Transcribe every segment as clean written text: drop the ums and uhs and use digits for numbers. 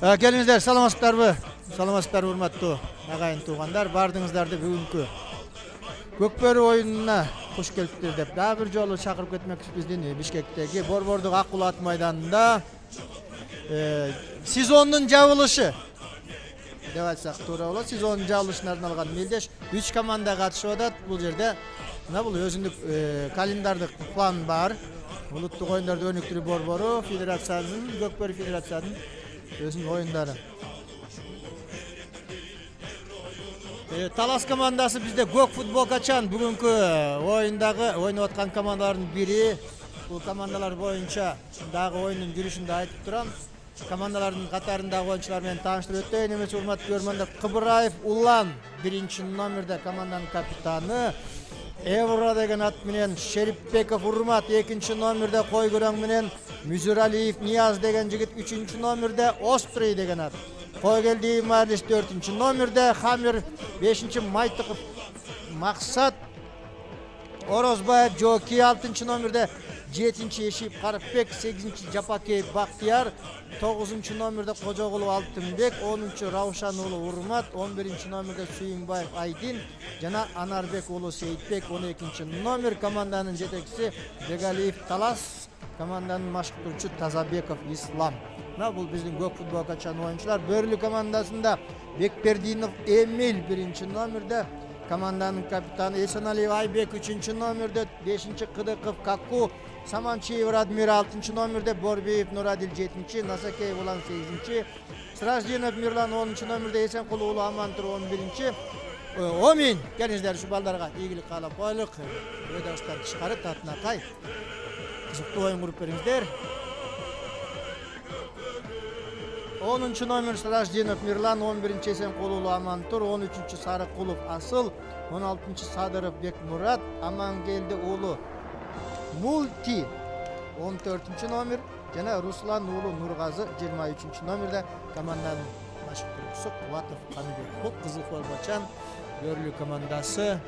Келиңиздер, саламатсыздарбы? Саламатсыздарбы, урматтуу агайын туугандар, бардыңыздарды бүгүнкү Көкбөрү оюнуна куш келиптир деп дагы бир жолу чакырып кетмекчибиз. Биздин Бишкектеги Борбордук Аккул ат майданында сезондун жабылышы деп айтсак туура болот. Сезондун жабылышына арналган мелдеш 3 команда катышып атат. Бул жерде бул өзүндүк календардык план бар. Улуттук оюндарды өнүктүрүү борбору федерациянын, Көкбөрү федерациянын өзүнүн оюндары. Талас командасы бизде Көк футбол качан бүгүнкү оюндагы ойноп аткан командалардын бири. Бул командалар боюнча дагы оюндун жүрүшүндө айтып турам. Командалардын катарындагы оюнчулар менен тааныштырып өтөйүн. Эмесе урматтуу көрөрмандар, Кыбыраев Улан 1-номерде команданын капитаны. Евро деген ат менен Шерипбеков Урмат 2-номерде, Койгүрөң менен Мүзүралиев Нияз деген жигит 3-номерде, Острый деген ат. Койгелди Марлис 4-номерде, Хамир 5 Майтыков Максат, Орозбаев Жоки 6-номерде, 7 Эшип Карыпбек, 8 Жапакеев Бактияр, 9-номерде Кожогулов Алтынбек, 10 Раушан уулу Урмат, 11-номерде Сүйүнбаев Айдин жана Анарбек уулу Сейитбек 12-номер. Команданын жетекчиси Бегалиев Талас, команданын машыктоочусу Тазабеков Ислам. Бул биздин Көк футбол качан оюнчулар. Бөрүлү командасында Бекбердинов Эмил 1-номерде, команданын капитаны Эсеналиев Айбек 3-номерде, 5 Кыдыков Каку, Саманчиев Радмир 6-номерде, Борбиев Нурадил 7, Насакеев Улан 8, Сраждинов Мирлан 10-номерде, Эсенкул уулу Амантур 11. Омин, келиңиздер ушу балдарга ийгилик каалап коелук. Өйдөбүздөн тышкары татынакай. Кызыктуу оюн куруп бериңиздер. 10-номер Сраждинов Мирлан, 11 Эсенкул уулу Амантур, 13 Сарыкулов Асыл, 16 Садыров Бекмурат, Амангелди уулу Мулти 14-номер жана Руслан уулу Нургазы 23-номерде. Команданын машыктоочусу Кубатов Каныбек. Бул кызыл формачан Бөрүлү командасы.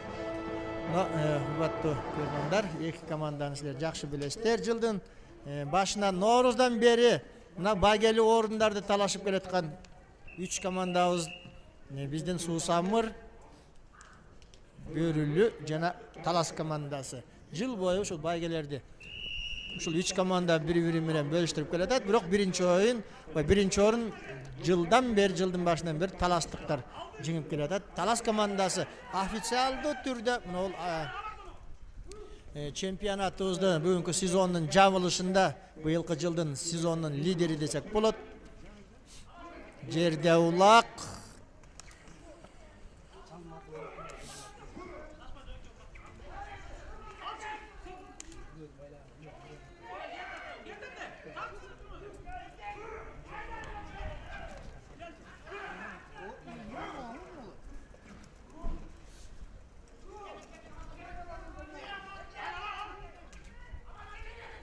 Урматтуу көрөрмандар, эки команданы силер жакшы билесиздер. Жылдын башынан Нооруздан бери мына байгелүү орундарды талашып келаткан 3 командабыз биздин Суусамыр, Бөрүлү жана Талас командасы. Жыл бою ушул байгелерди ушул 3 команда бири-бири менен бөлүштүрүп келатат. Бирок биринчи орун жылдан бери, жылдын башынан бери таластыктар жеңип келатат. Талас командасы официалдуу түрдө бул чемпионатыбыздын бүгүнкү сезондун жабылышында быйылкы жылдын сезондун лидери десек болот. Жерде улак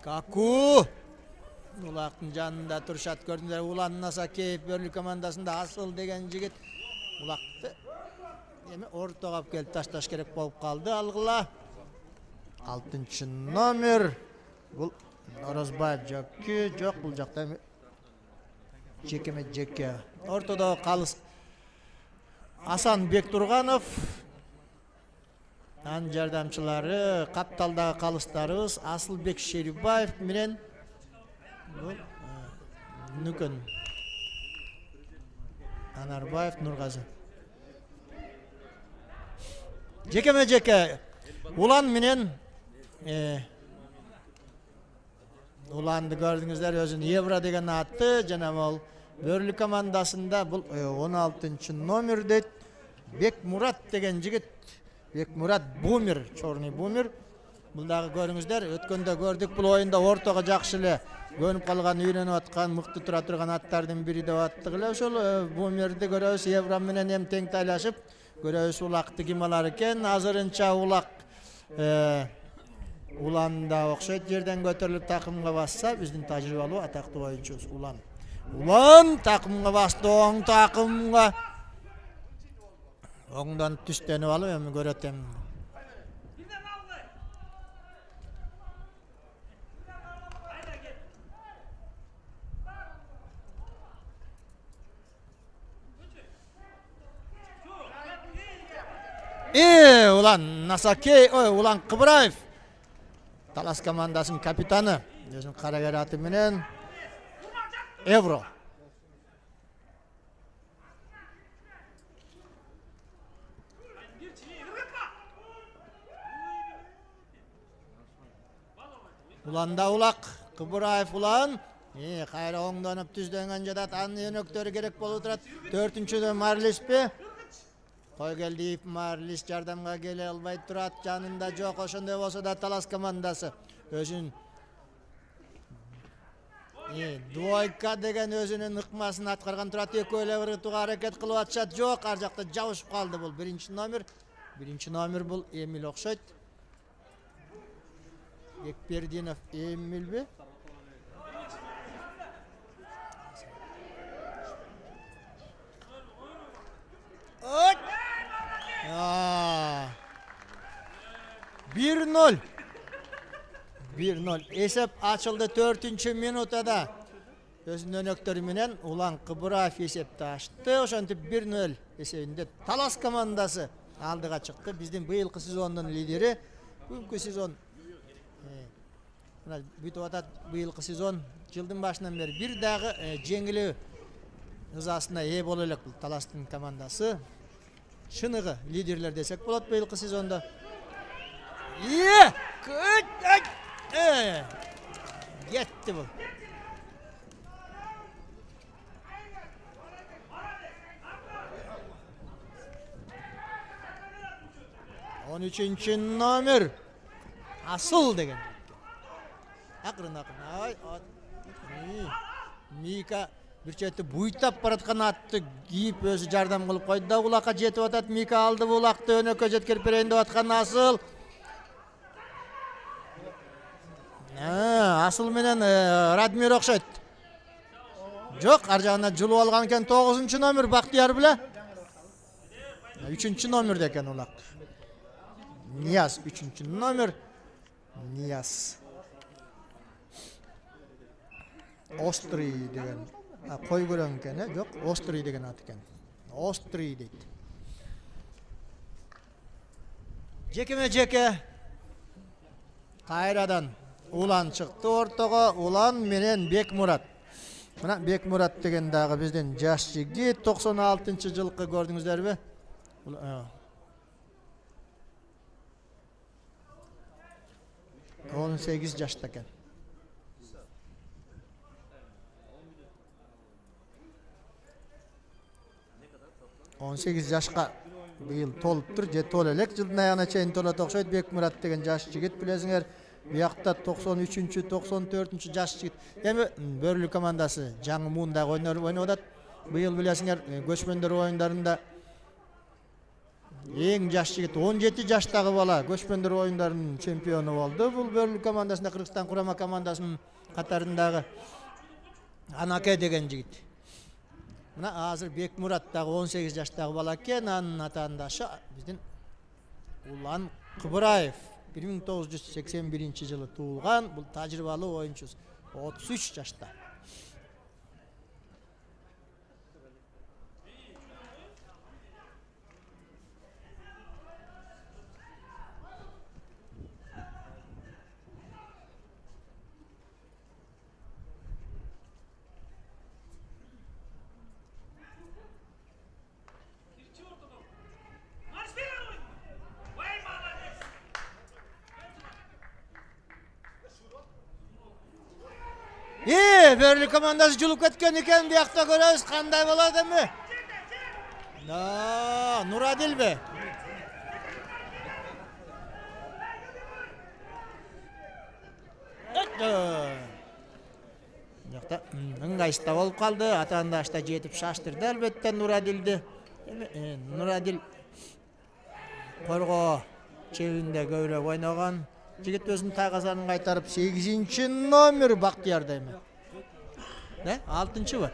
Каку улактын жанында турушат, көрдүңүздөр. Улан Насакеев Бөрүлү командасында Асыл деген жигит улакты ортого алып келип ташташ керек болуп калды. Алгыла 6-номер бул Орозбаев Жоки, жок бул жакта Жекеме Жеке. Ортодо калыс Асан Бектурганов, анын жардамчылары капталдагы калыстарыбыз Асылбек Шерибаев менен Нүкөн Анарбаев Нургазы. Жекеме Жеке Улан менен Уланды көрдүңүздөр, өзүнүн Евро деген аты жана бул Бөрүлү командасында бул 16-номерде Бекмурат деген жигит. Бекмурат Бумер, Чорный Бумер. Бул дагы көрүңүздөр, өткөндө көрдүк, бул оюнда ортого жакшы эле көнүп калган, үйрөнүп аткан, мыкты тура турган аттардын бири деп аттык эле. Ошол Бумерди көрөбүз, Евро менен эми тең тайлашып көрөбүз. Улакты ким алар экен? Азырынча улак Уланда окшойт, жерден көтөрүлүп такымга басса, биздин тажрыйбалуу атактуу оюнчубуз Улан. Улан такымга басты, оң такымга. Оңдан түстөнүп алып эми көрөтөм. Ulan Nasakey, ulan Kıbraev. Talas komandasının kapitani. Özünün qarager atı menen Evro. Ulanda ulak Kıbraev ulan. Kayra oңдонуп түздөнгөн жадат анын өнөктөрү керек болуп турат. 4-чүдө Марлиспи. Койгелдиев Марлис жардамга келе албай турат. Жанында жок, ошондой болсо да Талас командасы өзүнүн двойка деген өзүнүн ыкмасын аткарган турат. Экөө эле ыргытууга аракет кылып атышат. Жок, ар жакта жабышып калды бул биринчи номер. Биринчи номер бул Эмил окшойт. Бекбердинов Эмилби? Ой! 1-0. 1-0. Esep açıldı 4-cü minutada. Özünün önöktörü menen Ulan Kıbraev esepti açtı. Oşantip 1-0 esebinde Talas komandası aldığa çıktı. Bizdin bıyılkı sezonun lideri. Bugünkü sezon бүтүп атат. Быйылкы сезон жылдын башынан бери бир дагы жеңилүү ызасына ээ боло элек бул Таластын командасы. Шыныгы лидерлер десек болот быйылкы сезондо. Кетти бул. Он үчүнчү номер Асыл деген. Акырын. Мика бир чети буйтап бараткан атты кийип өзү жардам кылып койду да улакка жетип атат. Мика алды бул улакты өнөккө жеткирип берейин деп аткан Асыл. Асыл менен Радмир окшойт. Жок, ар жагына жулуп алган экен 9-чу номер Бактияр беле. 3-чү номер экен улак. Нияз 3-чү номер. Нияз. Острый деген. Кой көрөң экен, жок, Острый деген ат экен. Острый дейт. Жекеме-жеке кайрадан Улан чыкты ортого. Улан менен Бекмурат. Мына Бекмурат деген дагы биздин жаш жигит 96-жылкы көрдүңүздөрбү? 18 жашта экен. Он 8 жашка быйыл толуптур, же толо элек, жылдын аягына чейин толот окшойт. Бекмурат деген жаш жигит билесиңер. Биякта 93-чү, 94-чү жаш жигит. Эми Бөрлү командасы жаңы муунда ойноп атат. Быйыл билесиңер көчмөндөр оюндарында эң жаш жигит 17 жаштагы бала көчмөндөр оюндарынын чемпиону болду. Бул Бөрлү командасында Кыргызстан курама командасынын катарындагы Анаке деген жигит. Мына азыр Бекмурат дагы 18 жаштагы бала экен. Анын атаандашы биздин Улан Кыбыраев. 1981-жылы туулган. Бул тажрыйбалуу оюнчу. 33 жашта. Böрлү командасы жулуп кеткен экен. Биякта көрөбүз кандай болот эми. Нурадилби? Биякта ыңгайсызда болуп калды. Атаандашта жетип шаштырды албетте Нурадилди. Нурадил коргоо чебинде көбүрөөк ойногон. Жигит өзүнүн тагазарын кайтарып 8-чи номер Бактиярда эми. 6-чы бар.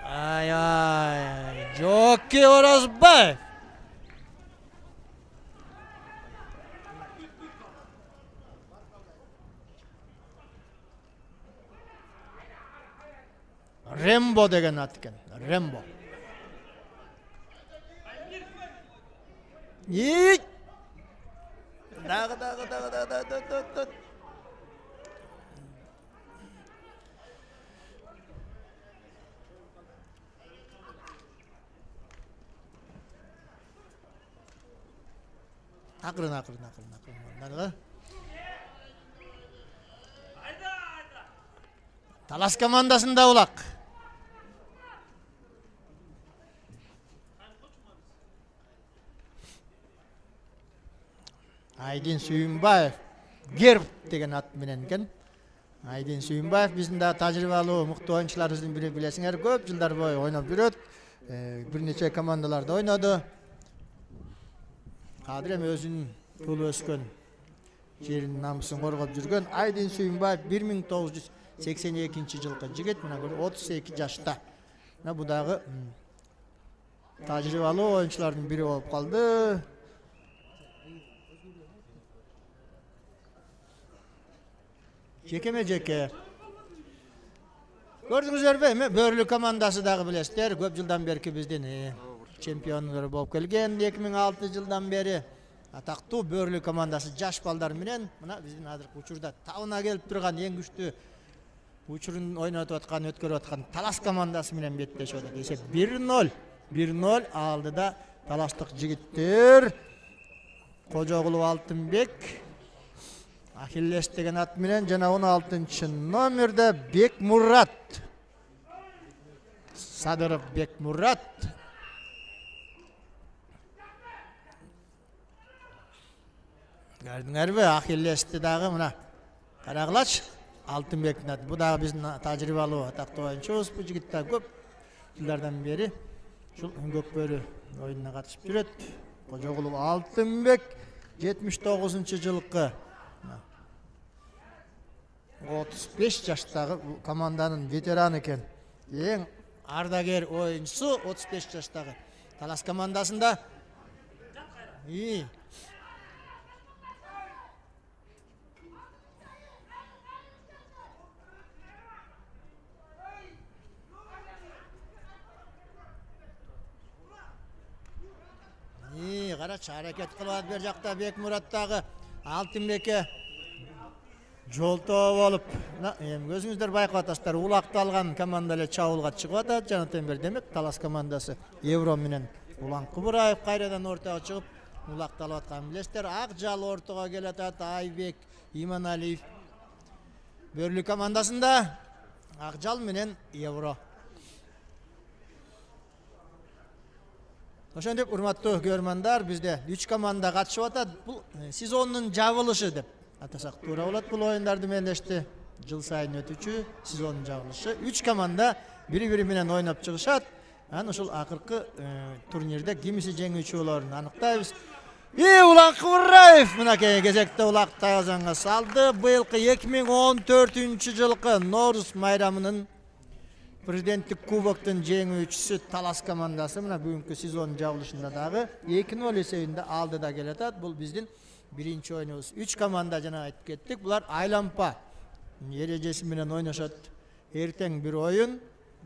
Ай, Жоки Оразбаев. Рембо деген ат экен. Рембо. İyi. Дағы. Ақырын. Дағы. Талас командасында улақ. Айдин Сүйінбаев Герб деген ат менен екен. Айдин Сүйінбаев біздің да тәжірибелі мықты ойыншыларымыздың бірі, білесіңер, көп жылдар бойы ойнап жүреді. Бірнеше командаларда ойнады. Қазір эми өзүнүн туулуп өскөн жеринин намысын коргоп жүргөн Айдин Сүйінбаев 1982 жылкы жигит, мына 32 жашта. Мына бу дагы тажрыйбалуу оюнчулардын бири болуп калды. Жеке. Көрдүңүздөрбү, эми Бөрлү командасы дагы билесиздер, көп жылдан берки биздин чемпиондор болуп келген. 2006 жылдан бери атактуу Бөрлү командасы жаш балдар менен мына биздин азыркы учурда табына келип турган эң күчтүү учурун ойнотуп аткан, өткөрүп аткан Талас командасы менен беттешип атат. Эсеп 1-0. 1-0 алдыда таластык жигиттер. Кожогулов Алтынбек Ахиллес деген ат менен жана 16 номерде Бекмурат. Садыров Бекмурат. Көрдүңөрбү, Ахиллести дагы мына карагылач Алтынбектин аты. Бу дагы биздин тажрыйбалуу атактуу оюнчубуз. Бу жигит да көп жылдардан бери ушул Көкбөрү оюнуна катышып жүрөт. Кожогулов Алтынбек 79-жылкы 35 жаштагы команданын ветераны экен. Эң ардагер оюнчусу 35 жаштагы Талас командасында. Карачы аракет кылып бер жакта Бекмураттагы Алтынбекке жолтоо болуп, эми өзүңүздөр байкап атасыздар, улакты алган команда эле чабуулга чыгып атат. Жанатен бер демек Талас командасы Евро менен Улан Кубураев кайрадан ортого чыгып улакты алып атканын билесиздер. Акжал ортого келет атат, Айбек Иманалиев Бөрлү командасында Акжал менен Евро. Ошондой урматтуу көрөрмандар, бизде 3 команда катышып атат. Бул сезондун жабылышы деп атасак туура болот. Бул оюндарды мелдешти жыл сайын өтүүчү сезондун жабылышы. 3 команда бири-бири менен ойноп чыгышат. Анан ушул акыркы турнирде кимиси жеңүүчү болорун аныктайбыз. Улан Кубураев мынакей кезекте улакты Тайозанга салды. Быйылкы 2014-жылкы Норус майрамынын президенттик кубоктун жеңүүчүсү Талас командасы мына бүгүнкү сезон жабылышында дагы 2-0 эсебинде алдыда келатат. Бул биздин биринчи оюнубуз. 3 команда жана айтып кеттик. Булар айлампа эрежеси менен ойношот. Эртең бир оюн,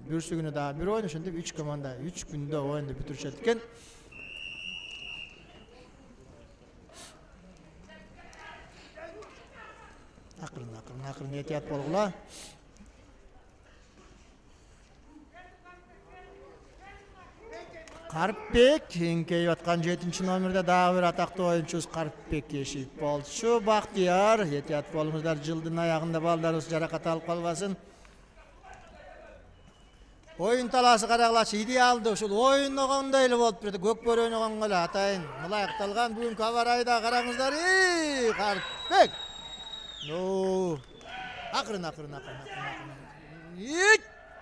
бүрсү күнү дагы бир оюн. Ошондой 3 команда 3 күндө оюнду бүтүрүшөт экен. Акырын этият болгула. Карпбек эңкейип аткан 7 номерде дагы бир атактуу оюнчубуз Карпбек Ешиев болчу. Бактияр, этият болуңуздар, жылдын аягында балдарыбыз жаракат алып калбасын. Оюн талаасы карагылачы идеалдуу, ушул ойун огондой эле болуп турат. Көкбөрү ойногонго эле атайын ылайыкталган бүгүнкү аба райда караңыздар. Карпбек. Акырын.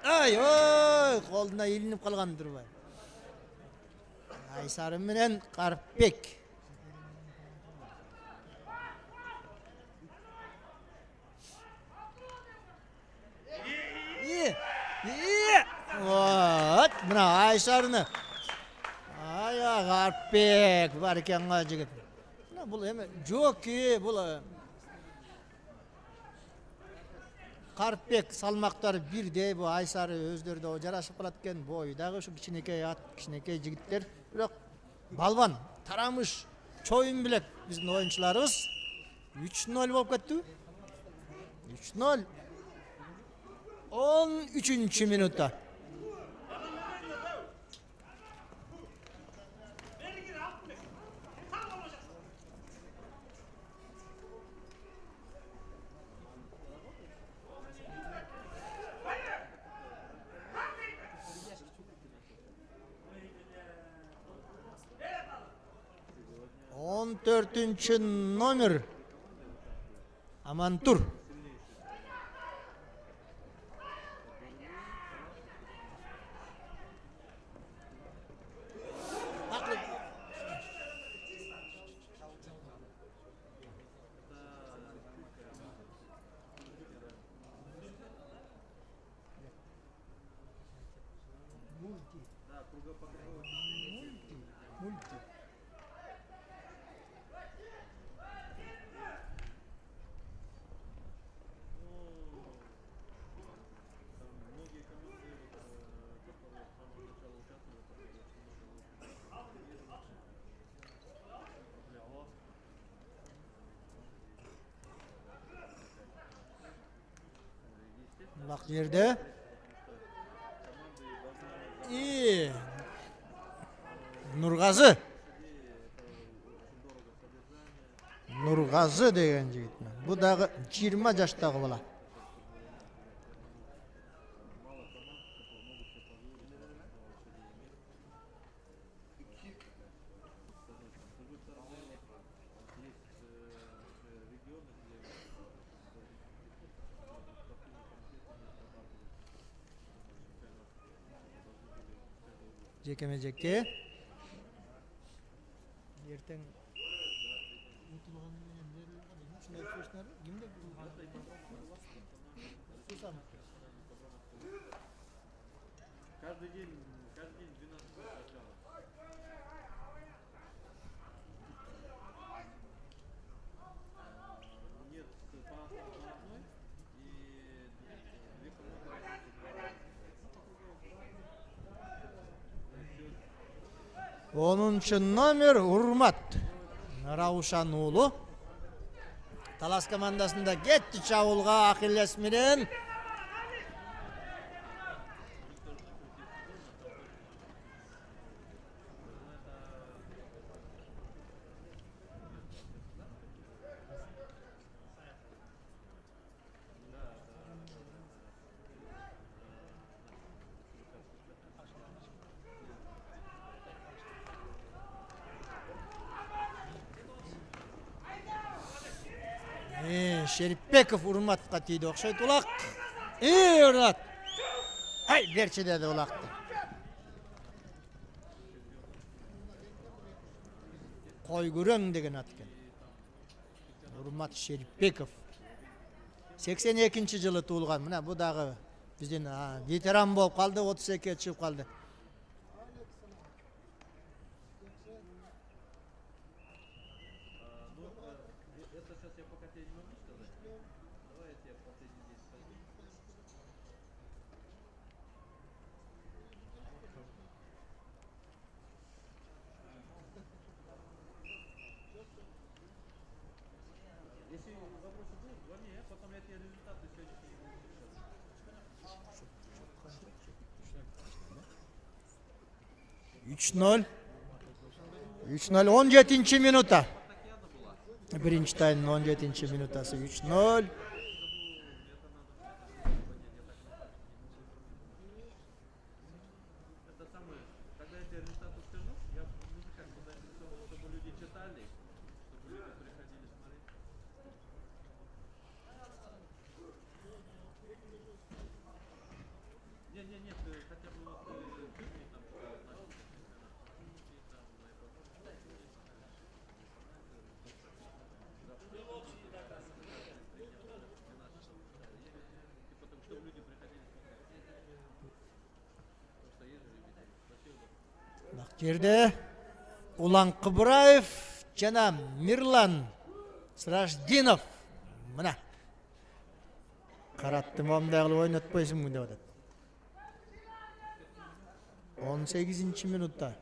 Ой, колуна илинип калган турбай. Айсары менен Карпбек. Вот, мына Айсарыны. Карпбек бар экен го жигит. Бул эми жоки, бул Карпбек салмактары бирдей, бу Айсары өздөрү да жарашып калат экен. Бою дагы ушу кичинекей ат, кичинекей жигиттер, бирок балбан Тарамыш, чоюн билек биздин оюнчуларыбыз 3-0 болуп кетти. 3-0. 13-минутта. Он төртүнчү номер Амантур. Бак жерде. Нургазы. Нургазы деген жигит. Бу дагы 20 жаштагы бала. Жекеме-жеке. Ертең Каждый день 12 сначала. Нет, по одной и 2 команды. 10 номер Урмат Раушан уулу. Талас командасында кетти чабуулга Ахиллес менен. Шерипбеков Урматка тийди окшойт улак. Урмат. Ай, берчи деди улакты. Койгүрөң деген ат экен. Урмат Шерипбеков. 82-жылы туулган. Мына бу дагы биздин ветеран болуп калды, 32-ге чыгып калды. Если вопросы будут, звони, потом я тебе результаты сегодняшние напишу. 3-0. 17 минута. Birinci tayının 17 minutası 3-0. Это самое, когда я тебе результаты скажу, я буду как бы заинтересован, чтобы люди читали, чтобы люди приходили смотреть. Нет, хотя бы вот фильмы там наши потом, чтобы люди приходили смотреть. Потому что есть же любители. Спасибо. Бак жерде Улан Кыбыраев жана Мирлан Сраждинов. Мына. Каратты момундай кылып ойнотпойсуңбу деп атат. 18 минутта.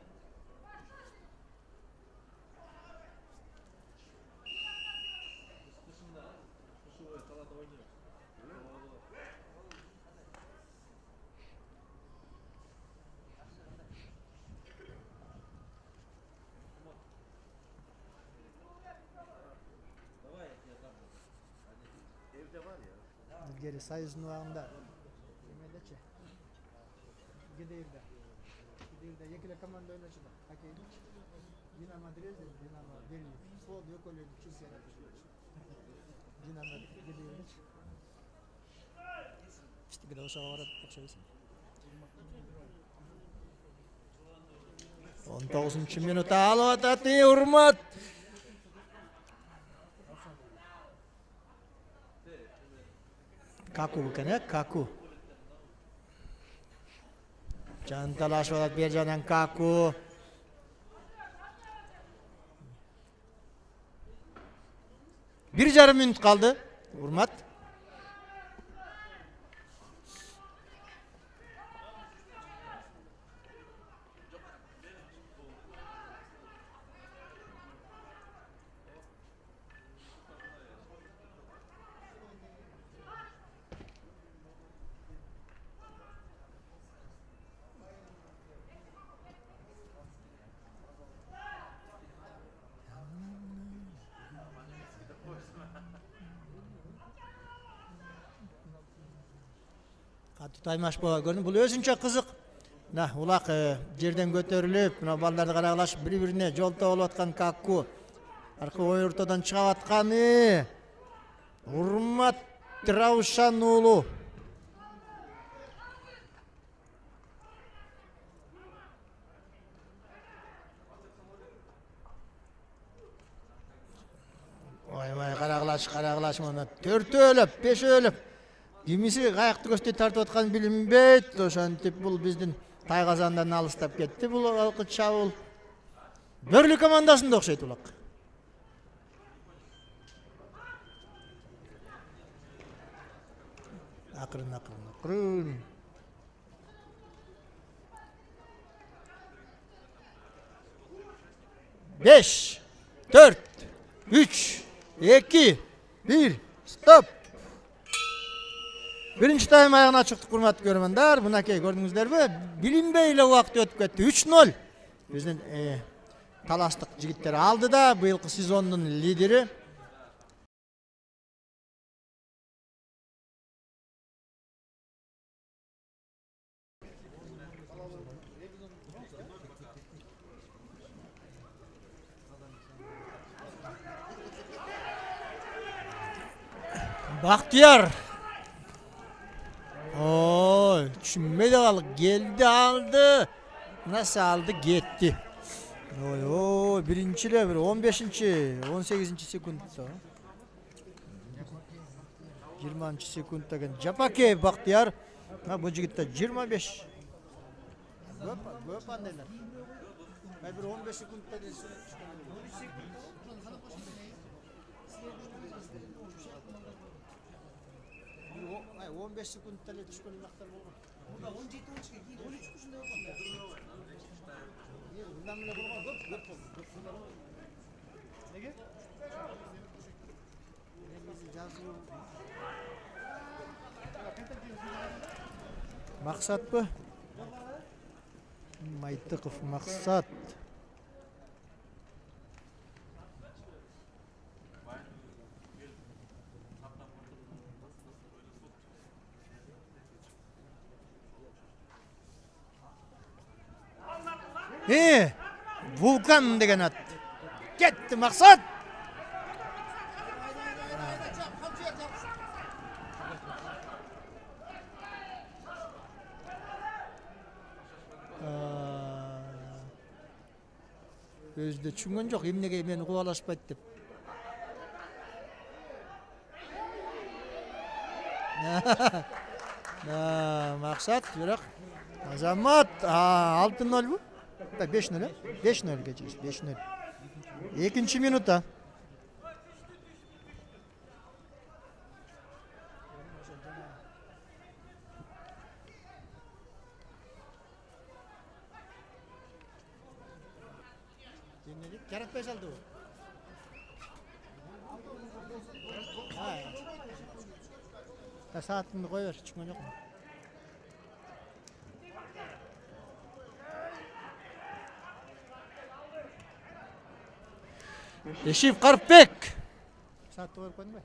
Arada oynuyor. Давай я там. Evde var ya. Geri sayısının uağında. Yemedeçe. Gideğirde. Gideğirde yekile komanda oynaşıda. Hakeydi. Dinamo Dresden, Dinamo Berlin. Futbol yok öyle bir çiftçiler. Dinamo Gideğirde. İşte gide o şağa varat bakşayısın. 19. minut alıp atati hurmat. Kaku bukan ya, Kaku. Cantalaşıp atat bir janan Kaku. Bir yarım minut kaldı. Hurmat. Tutaymaş bu. Gördün bu özünçe kızık. Nah, ulak жерден көтөрүлүп, мына балдарды карагалашып бири-бирине жолто болуп аткан Какку. Аркы ой ортодон чыгып атканы. Урмат Раушан уулу. Ой, карагалаш мына 4-өлөп, 5-өлөп. Кимиси каякты көстөй тартып атканын билинбейт. Ошентип бул биздин Тайгазандан алыстап кетти бул алкы чабуул. Бөрлү командасында окшойт улак. Акырын. 5, 4, 3, 2, 1, stop. Birinci tayım ayağına çıktık hurmatlı görümanlar. Bunakey gördünüzler mi? Bilinbeyle vakt ötüp ketти. 3-0. Bizden talastık jigitler aldı da bu yılkı sezonun lideri. Bahtiyar. Oy, düşünmedi kalık. Geldi aldı. Nasıl aldı? Gitti. Oy, birinci level, 15. 18. sekundda. 20. sekundda Japakev Bahtiyar. Ha bu jigitde 25. Göp andaylar. Ben bir 15 sekundda desin. 15 sekundda düşkün laqtar bolgan. Bunda 17 çıkıyor, 13 kuşunda yok. Bundan bile bolgan göp boldu. Nege? Maksat bu. Maytıkov maksat. Vulkan деген ат. Кетті мақсат. Өзді түшінген жоқ, емнеге мені қуалашпайды деп. Мақсат, бірақ Азамат 6-0 bu. 5-0, 5-0 geçiyoruz, 5-0. İkinci minuta. Dinledik, Kerem Beş aldı o. Saatini koy ver, çıkma yok mu? Eşif Karpbek. Saat koyup koydun mu?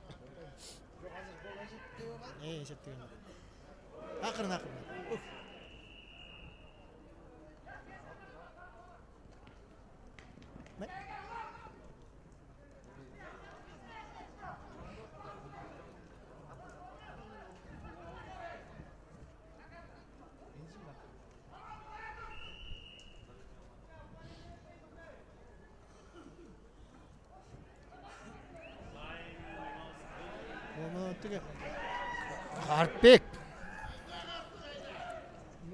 Eşit diyorum. Akırın. Karpbek.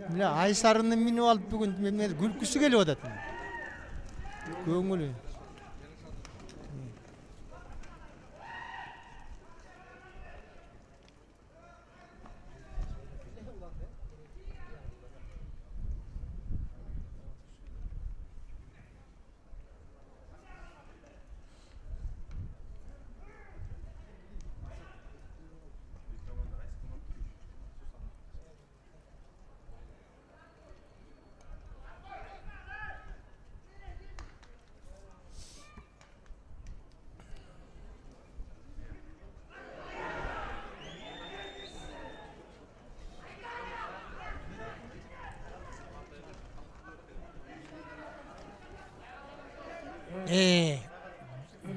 Mine Aysarını minip alıp bugün gülküsü geliyor da. Köngülü.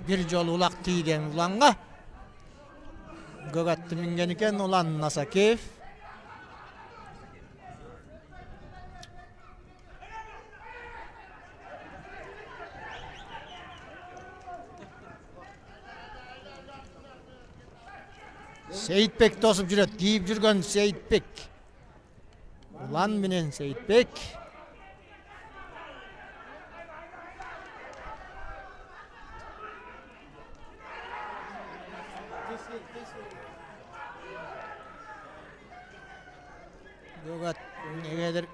Bir jol ulak tiyden ulanğa gögatty mingen eken ulan nasa keyif. Seyitbek tosup jüret, giyip jürgen Seyitbek. Ulan menen Seyitbek. Gögat negedir?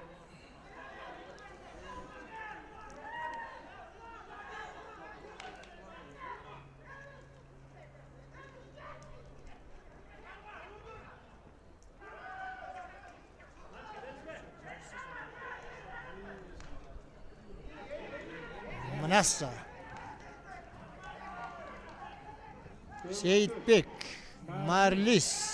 Manassa. Seyitbek. Marlis.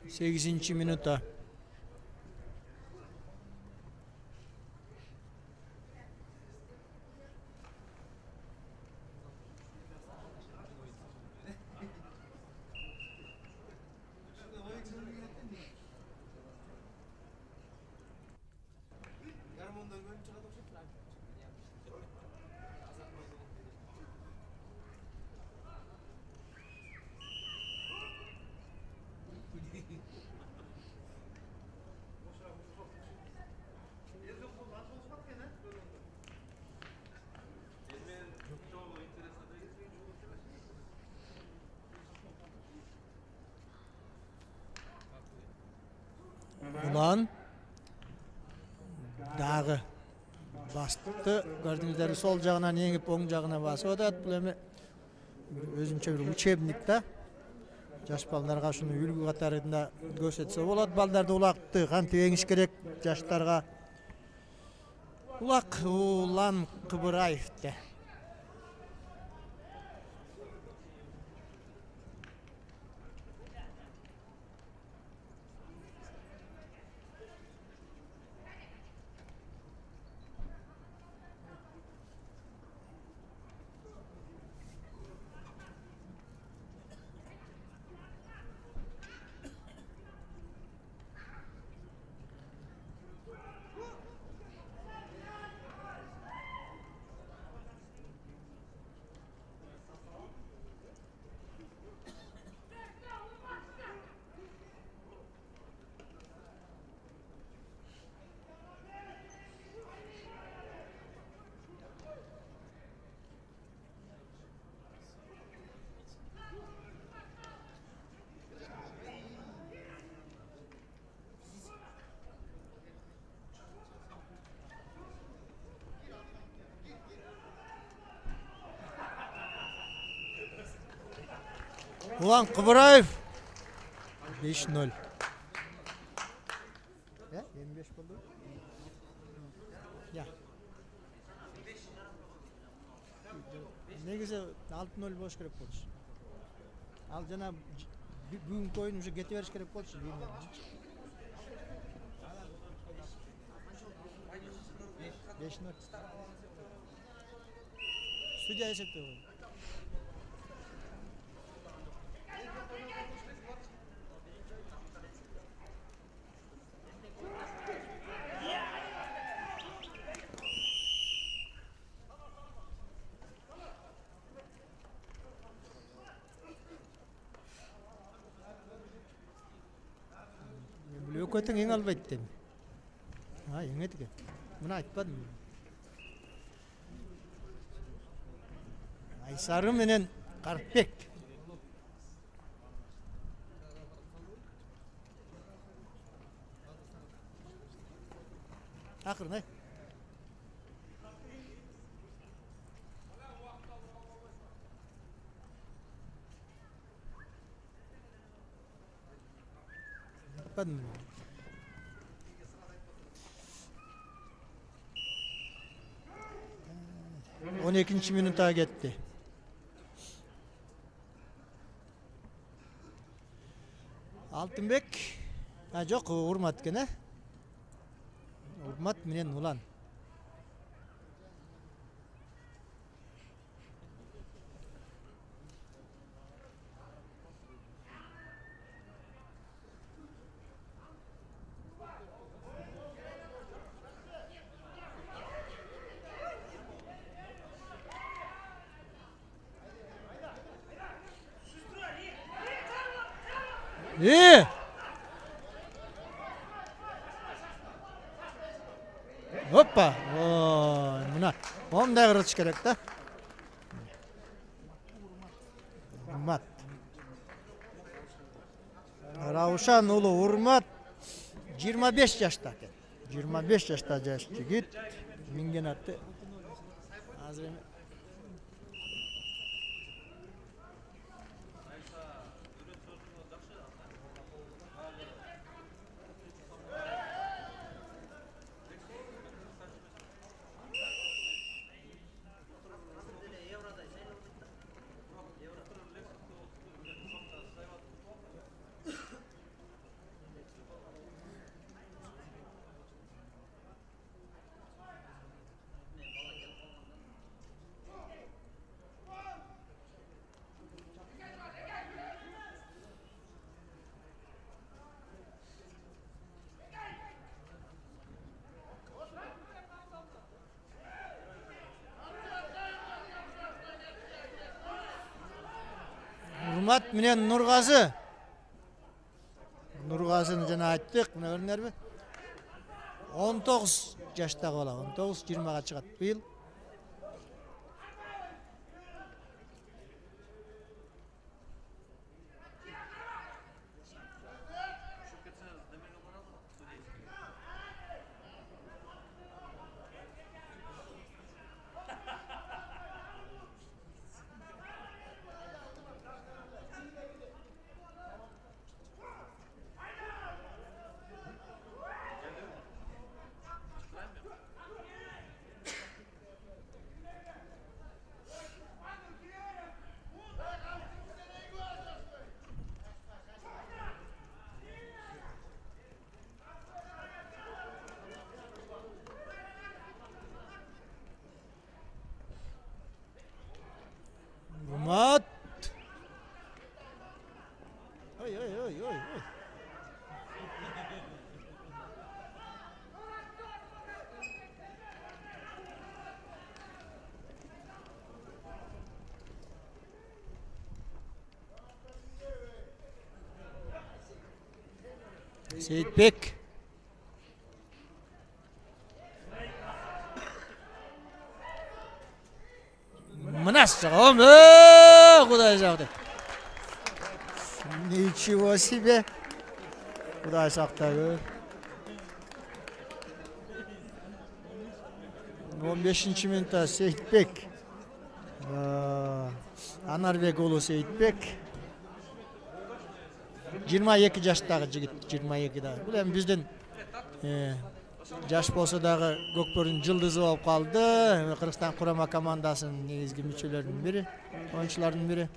Sekizinci minuta. Ulan dağı bastı. Gördüğünüzleri sol jagынан yengip oң jagına basıp atat. Bul эми özümçe bir учебник da. Jaş ballarga şunu үлgü katarında görsetse bolat. Baldarda ulakты kantip eňiş kerek jaşlarga. Ulak Ulan Kıbıraev'de. Ulan Kıbraev 5-0. Ya 25 oldu. Ya. Ne güzel 6-0 boş gerek oldu. Al jana bugünkü oyun уже kete beriş gerek bolчу. Beş nol. Судья есептеп. Өкөтүң эң албайт дейм. Эң этике. Мына айтпадым. Айсары менен Карпбек. Акырын Айтпадым. 12-нчи минутта кетти. Алтынбек, жок, Урмат экен, Урмат менен Улан. Hoppa. Mına. Onday kırılış gerek de. Urmat. Ravuşan ulu Urmat 25 yaşta. 25 yaşta jigit. Minген attı. Hazır mı? Urmat менен Нургазы. Нургазыны жана айттык, мына көрүңөрбү? 19 жаштагы бала, 19-20га чыгат быйыл. Urmat. Oy. Seyitbek. Мынасы, Кудай сактайт. Ничего себе. Кудай сактайбы. 15-нчи минутта Сейитбек. Анарбек уулу Сейитбек. 22 жаштагы жигит, 22 дагы. Бул эми биздин жаш болсо дагы Көкбөрдүн жылдызы болуп калды. Кыргызстан курама командасынын негизги мүчөлөрүнүн бири, оюнчулардын бири.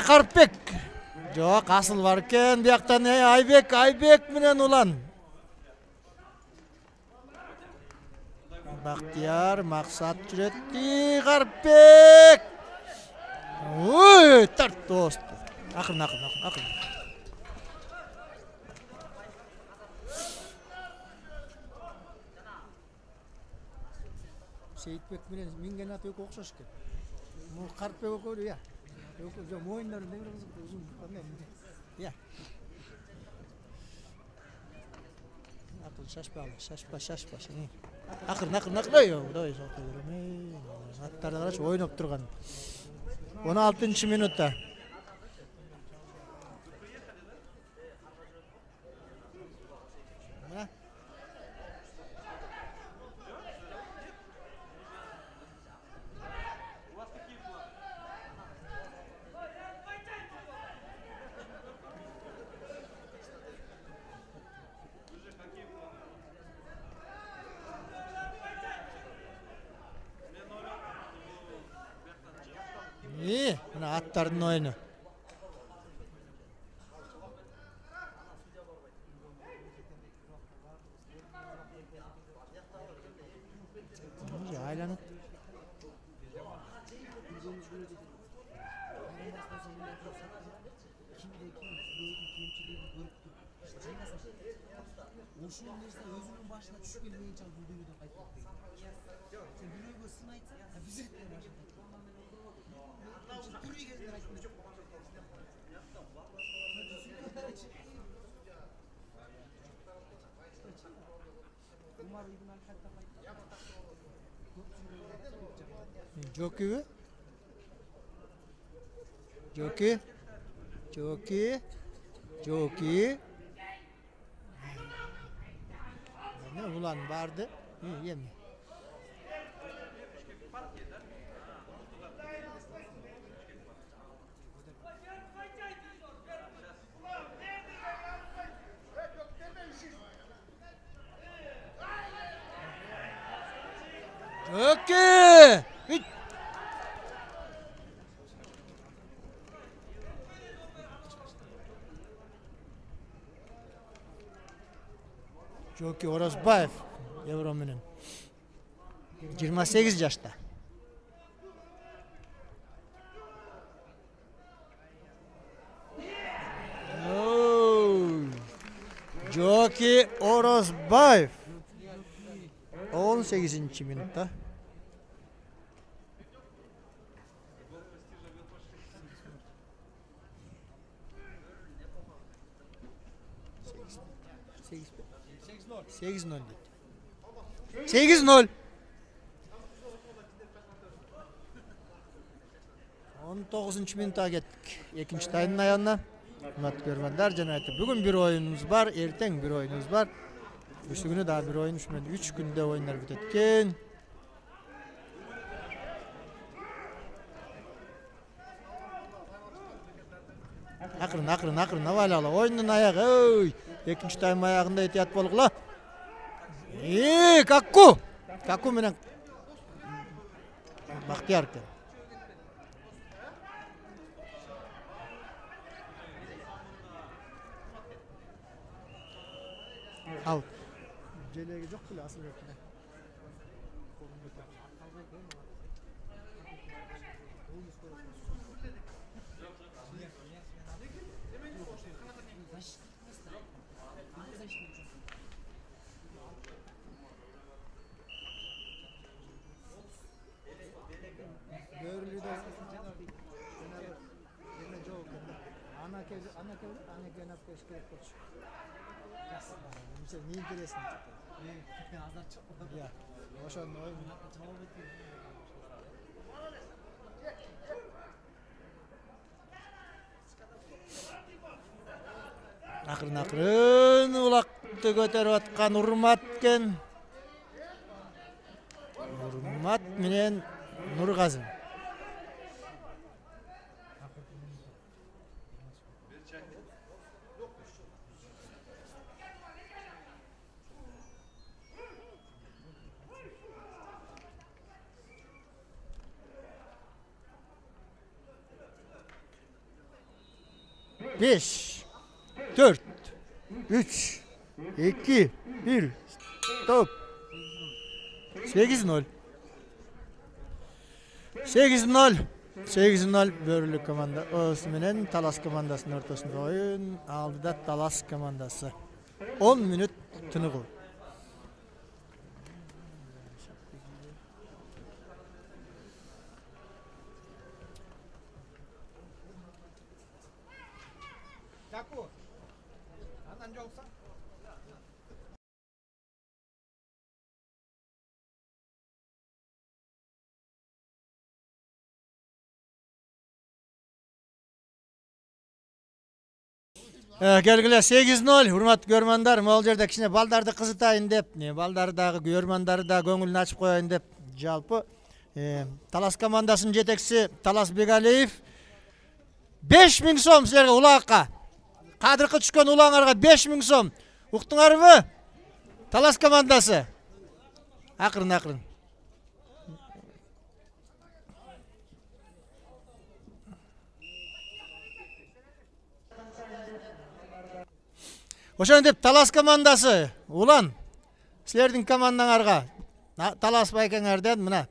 Карпбек. Жок, асыл бар экен. Бияктан Айбек менен Улан. Бактияр, Максат жүрөт. Карпбек. Ой, тарт дост. Акырын. Сейитбек менен минген аты экөө окшош экен. Могу Карпбек экөө, я. Экөө моюндары не бир кызык, узун кандай. Я. Акыл шашпа. Акырын. Ой, сокто берем. Аттарды карач, ойноп турган. 16-минутта. Мына аттардын ойыны. Айланып. Ошол нерсе өзүнүн башына түшкөн менчи бул дүйнөдөн кайтып кетти. Сен бирөөгө сын айтсаң, биз эттен башка. Түрүй кезинде айтып жок. Умар ибн Аль-Хаттаб Joki. Ne ulan vardı? Yemi. Joki! Joki Orozbayev Euro menен 28 жашта. Joki Orozbayev 18-минутта. Sekiz nol. 19-минутта кеттик. Экинчи таймдын аягына. Урматтуу көрөрмандар, жана айтып, бүгүн бир оюнубуз бар, эртең бир оюнубуз бар. Үшү күнү дагы бир оюн, 3 күндө оюндар бүтөт экен. Акырын, абайлала. Оюндун аягы, ой. Экинчи тайм аягында этият болгула. Каку менен Бактияр экен. Ал. Желеги жок беле асыл экен. Не интересно. Я. Ошондо ойун. Акырын улакты көтөрүп аткан Урмат экен. Урмат менен Нургазы. 5, 4, 3, 2, 1. Stop. 8-0. 8-0. 8-0 Börülük komanda Osman'ın Talas komandasının ortasında oyun aldı Talas komandası. 10 minut tınığı. Gelgiler 8-0 hurmat görmanдар могул жерде кичине балдарды кызытайын деп балдары дагы көрмандары да көңүлүн ачып коеюн деп жалпы Талас командасынын жетекчиси Талас Бегалиев 5000 сом силерге улакка кадыркы түшкөн улаңарга 5000 сом уктуңарбы Талас командасы акырын Ошентип Талас командасы улан силердин командаңарга Талас байкеңерден мына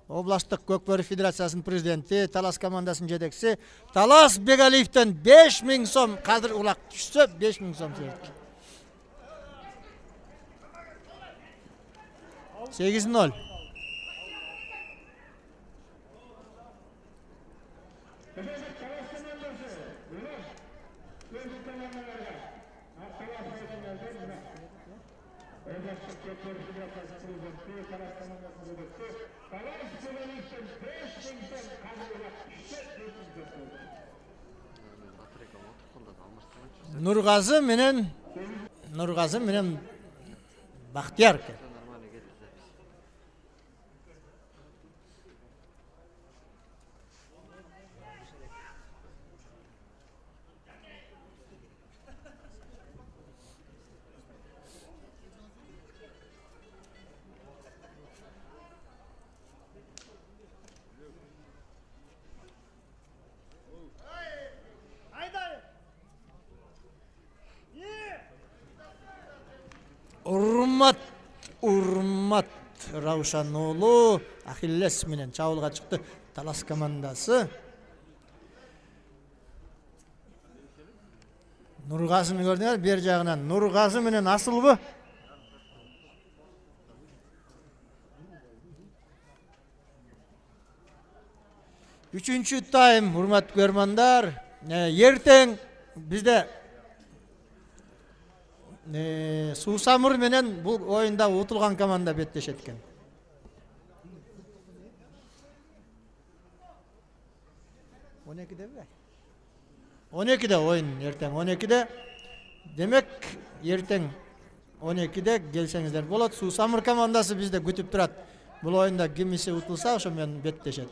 областтык көкбөрү федерациясынын президенти Талас командасынын жетекчиси Талас Бегалиевден 5000 сом кадыр улак түшсө 5000 сом силердики 8-0 Нургазы менен Бактияр. Урмат Раушан уулу Ахиллес менен чабуулга чыкты Талас командасы. Нургазыны көрдүңөр бер жагынан Нургазы менен Асылбы. Үчүнчү тайм урмат көрмандар. Эртең бизде Суусамыр менен бул оюнда утулган команда беттешет экен. Он экиде оюн эртең 12-де. Демек эртең 12-де келсеңиздер болот. Суусамыр командасы бизде күтүп турат. Бул оюнда кимиси утулса ошо менен беттешет.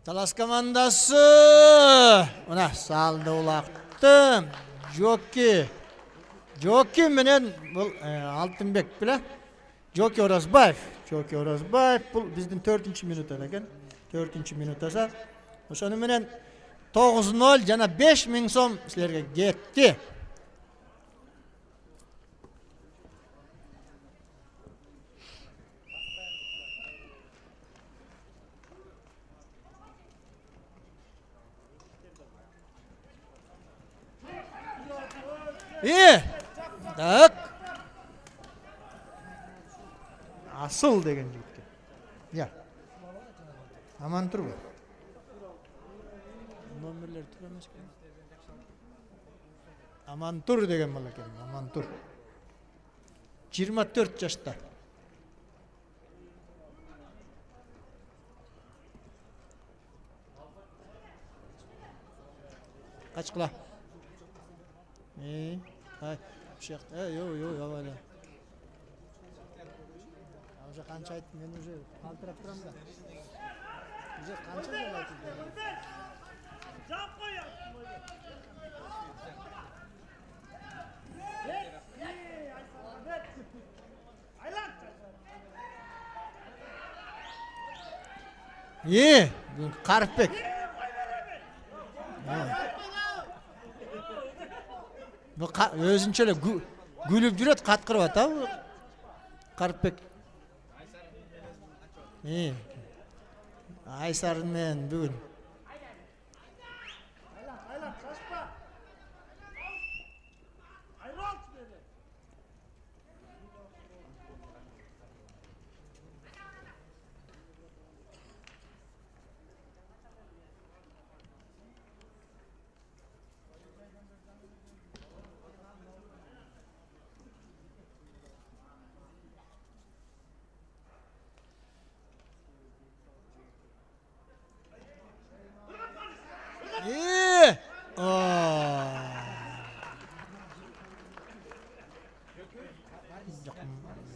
Талас командасы мына салды улакты Жоки менен бул Алтынбек беле Жоки Оразбаев бул биздин 4-мүнөттө экен. 4-мүнөттө ошону менен 9-0 жана 5000 сом силерге кетти. Так. Асыл деген жігітке. Я. Аман тұр ғой. Номерлер тұр емес пе? Аман тұр деген бала екен. Аман тұр. 24 жашта. Kaç kıla? Yok, yok, öyle. Уже kança ayttım, ben уже kалтырап турам да. Уже kança жолу айтылды. Карыпбек. Bu özünçe эле gülüp жүрөт, каткырып атабы Карыпбек. Айсар менен бүгүн.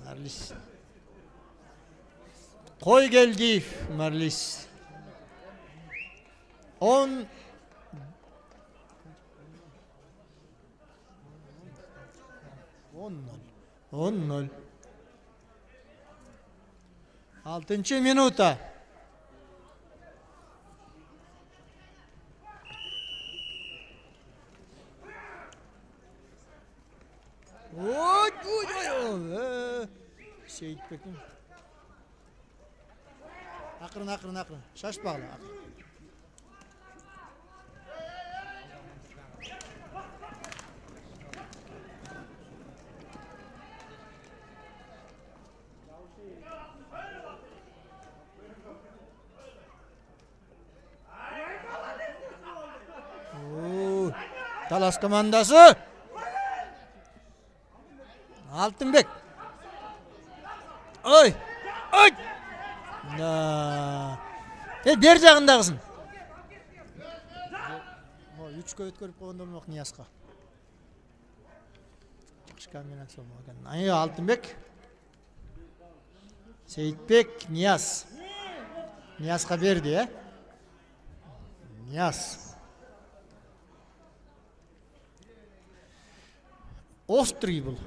Marlis. Koy geldi Marlis. 10 10-0. 6. minuta. Oy. Seyitbek'im. Akırın. Şaş bağlı. Talas komandası. Altınbek. Oy. Бер жагындагысын. 3-кө өткөрүп койгондо болмок Нияска. Жакшы комбинация болгон. Алтынбек. Сейитбек, Нияз. Нияска берди, Нияз. Острый был.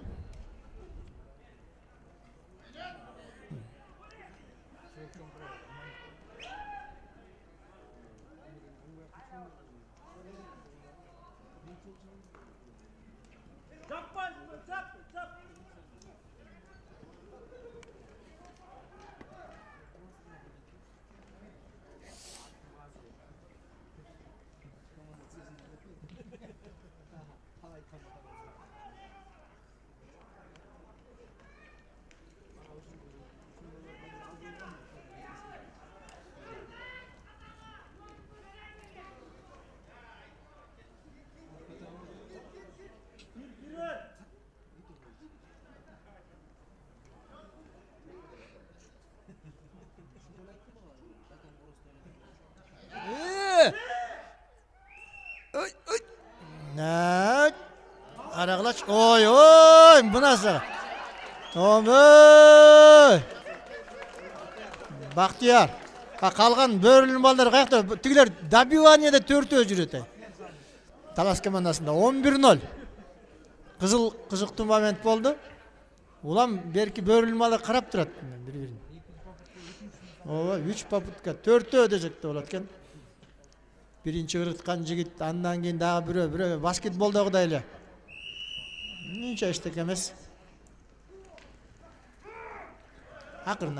Araglaç. Oy, bu nasıl? Oy. Bahtiyar. Kalgan börülün balları kayakta. Tügüler Dabivaniye'de 4'e жүрөт. Talas komandasında 11-0. Kızıktı moment oldu. Ulan belki börülün balları karap durat. Bir-birini. 3 paputka 4'e ödecekti olatken. Birinci ırıtkan jigit, andan keyin dagı biri basketboldagıday эле. Ниче эчтеке эмес. Акырын.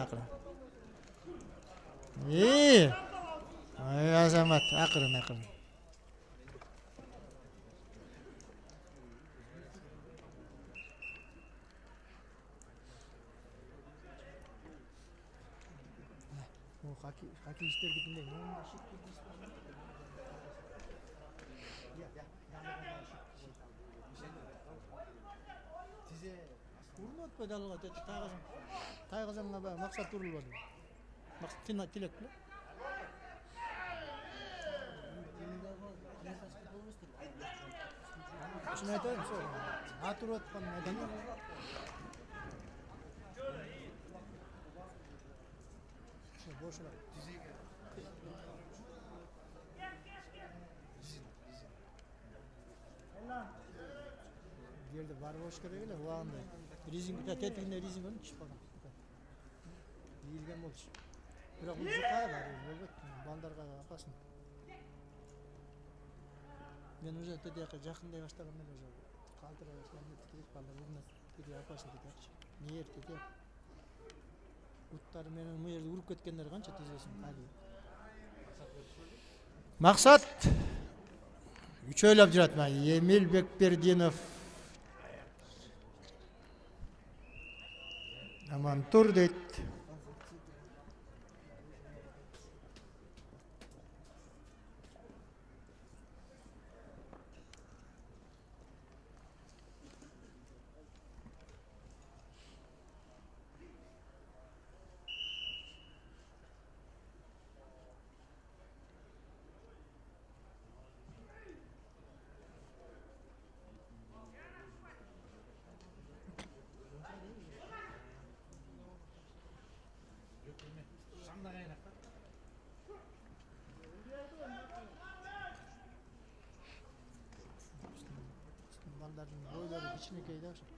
Азамат, акырын. Хоккейисттердикиндей. Урнот педалга тайгазамга ба максат турулбады. Максат тилек бе? Шуны айтайын, Атырып аткан майданда. Boşuna. Bir yerde var boş kerek ele, o anda. Rizing, tetikinde rizing onu çıkmadan. Yiyilgen bolmuş. Biroq ucu kaya var, elbet. Bandarga apasın. Men уже тедияка жакындай баштаган эле уже калтырабай баштаган тикирик балдар урна тедия апасın тедиячы. Нээр тедия. Уттары менен му жерде уруп кеткендер канча тизесин кали. Максат үчөйлөп жүрөт мына Эмил Бекбердинов. Амантур дейт. Baldarın boyları içine keydi akşam.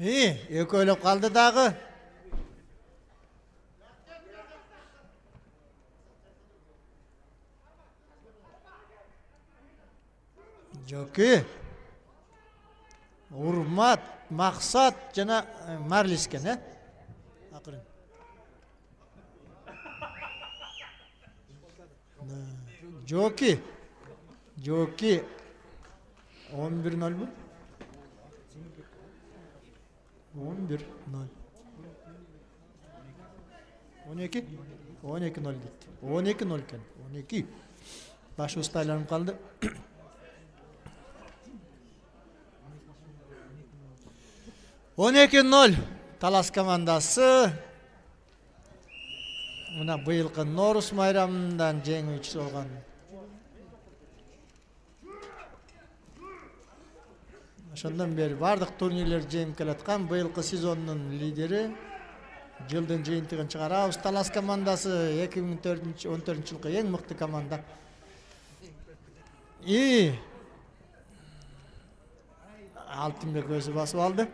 İyi, ekölüp kaldı dağı. Joki. Urmat, Maksat jana Marlisken, he? Akırın. Joki. Joki. 11-0 bu. 11-0. 12. 12-0 gitti. 12-0 ekan. 12. Baş ustaylarım kaldı. On 12-0 Talas komandası. Mına bıyılkı Norus bayramından jеңүүчү olgan. Ошондон бери бардык турнирлер жеңип келаткан быйылкы сезондун лидери. Жылдын жыйынтыгын чыгарабыз. Талас командасы 2014-жылкы эң мыкты команда. Алтынбек өзү басып алды.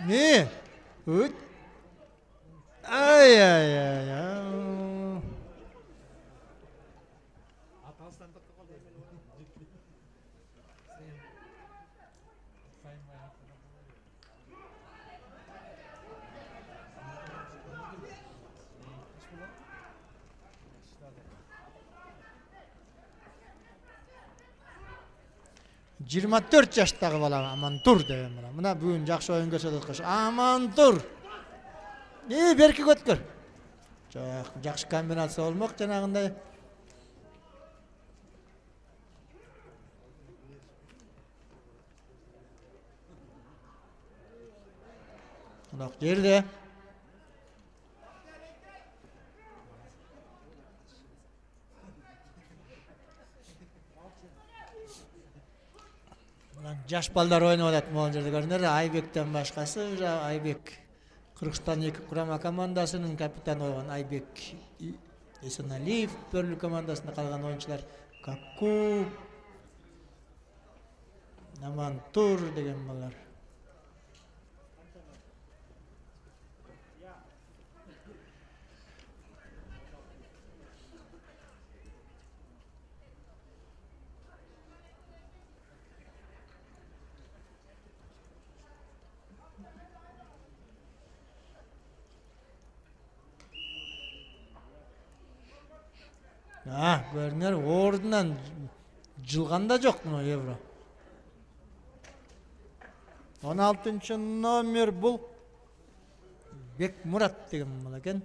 Ne? Üt. Ay. Жыйырма 4 жаштагы бала Амантур деген бала. Мына бүгүн жакшы оюн көрсөтөт. Амантур. Берки көткөр. Жок, жакшы комбинация болмок жанагындай. Мына жерде. Жаш балдар ойнап атат могул жерде көрүнөр. Айбектен башкасы, Айбек Кыргызстан 2 курама командасынын капитаны болгон Айбек Эсеналиев, Пөрлү командасында калган оюнчулар Какку, Aman tur деген балар. Көрінер, ордынан жылғанда жоқ мұны евро. 16 номер бұл Бекмұрат деген бала екен.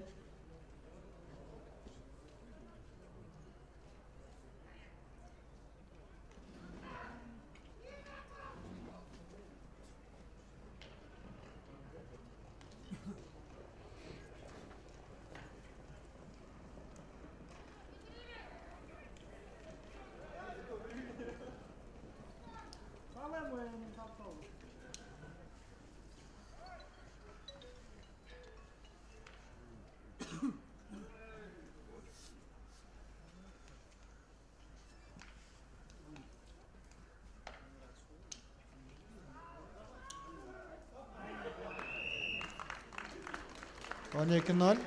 On 2-0.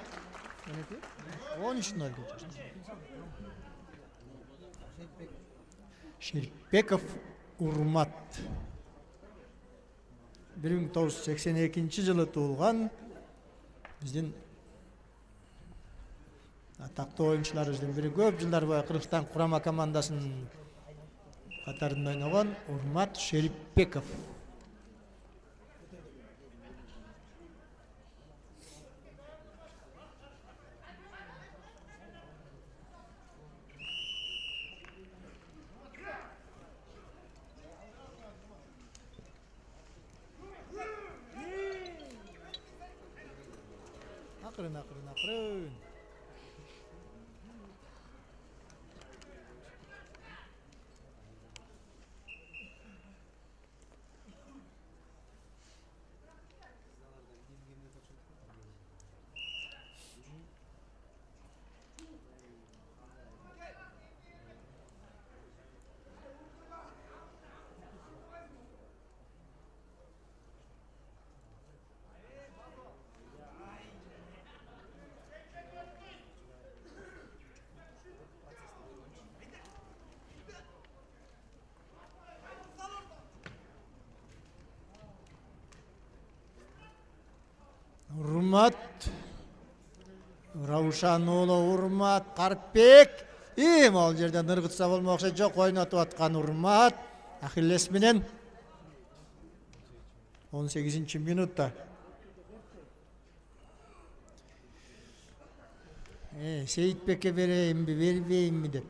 13-0 Шерипбеков Урмат 1982 жылы туылған біздің атақты ойыншыларымыздың бірі, көп жылдар бойы Қырғызстан құрама командасын қатарында ойнаған Урмат Шерипбеков. Akırın. Урмат, Раушанұлы Урмат, Қарпбек. Ол жерден ырғытса болмақшы жоқ, ойнатып атқан Урмат. Ахиллес менен 18 минутта. Сейітбекке берейін бі, бербейін бі деп.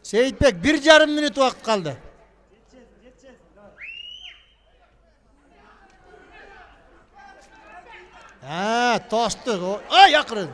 Сейітбек 1,5 минут уақыт қалды. Тосты. Ай, ақырын.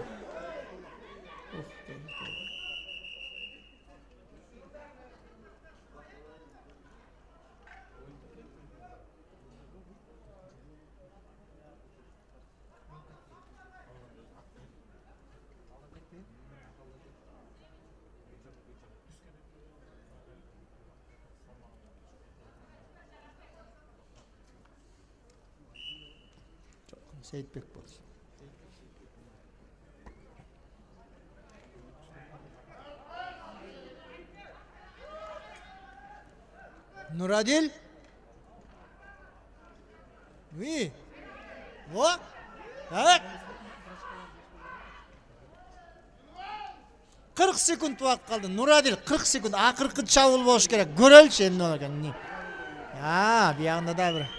Сейітбек болсын. Нурадил. Oui. О. Так. 40 секунд уақыт қалды. Нурадил 40 секунд. Ақырқы шабуыл болуш керек. Көрелші енді ол екен. Бияғында да бір.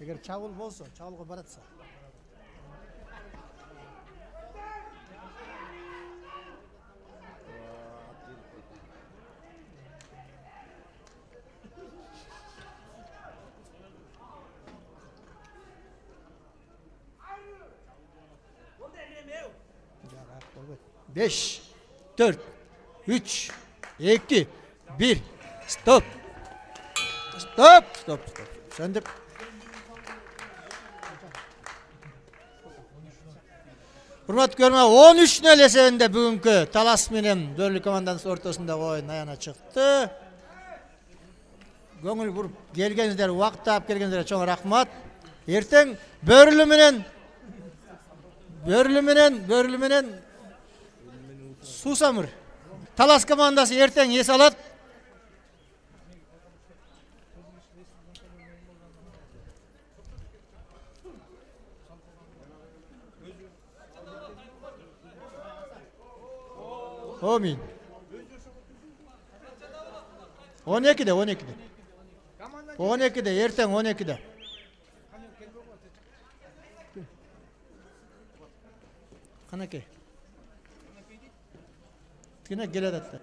Егер чабыл болса, чабылға баратса. Beş, 4, 3, 2, 1, stop. Стоп. Сендер. Урматтуу көрөрман, 13-0 эсебинде бүгүнкү талас менен Бөрлү командасынын ортосундагы оюн аяна чыкты. Көңүл буруп келгениңиздер, убакыт таап келгениңиздерге чоң рахмат. Эртең Бөрлү менен Сусамыр. Талас командасы эртең эс алат. Omин. 12'de. 12'de erten 12'de. Kanaki. Yine gele datta.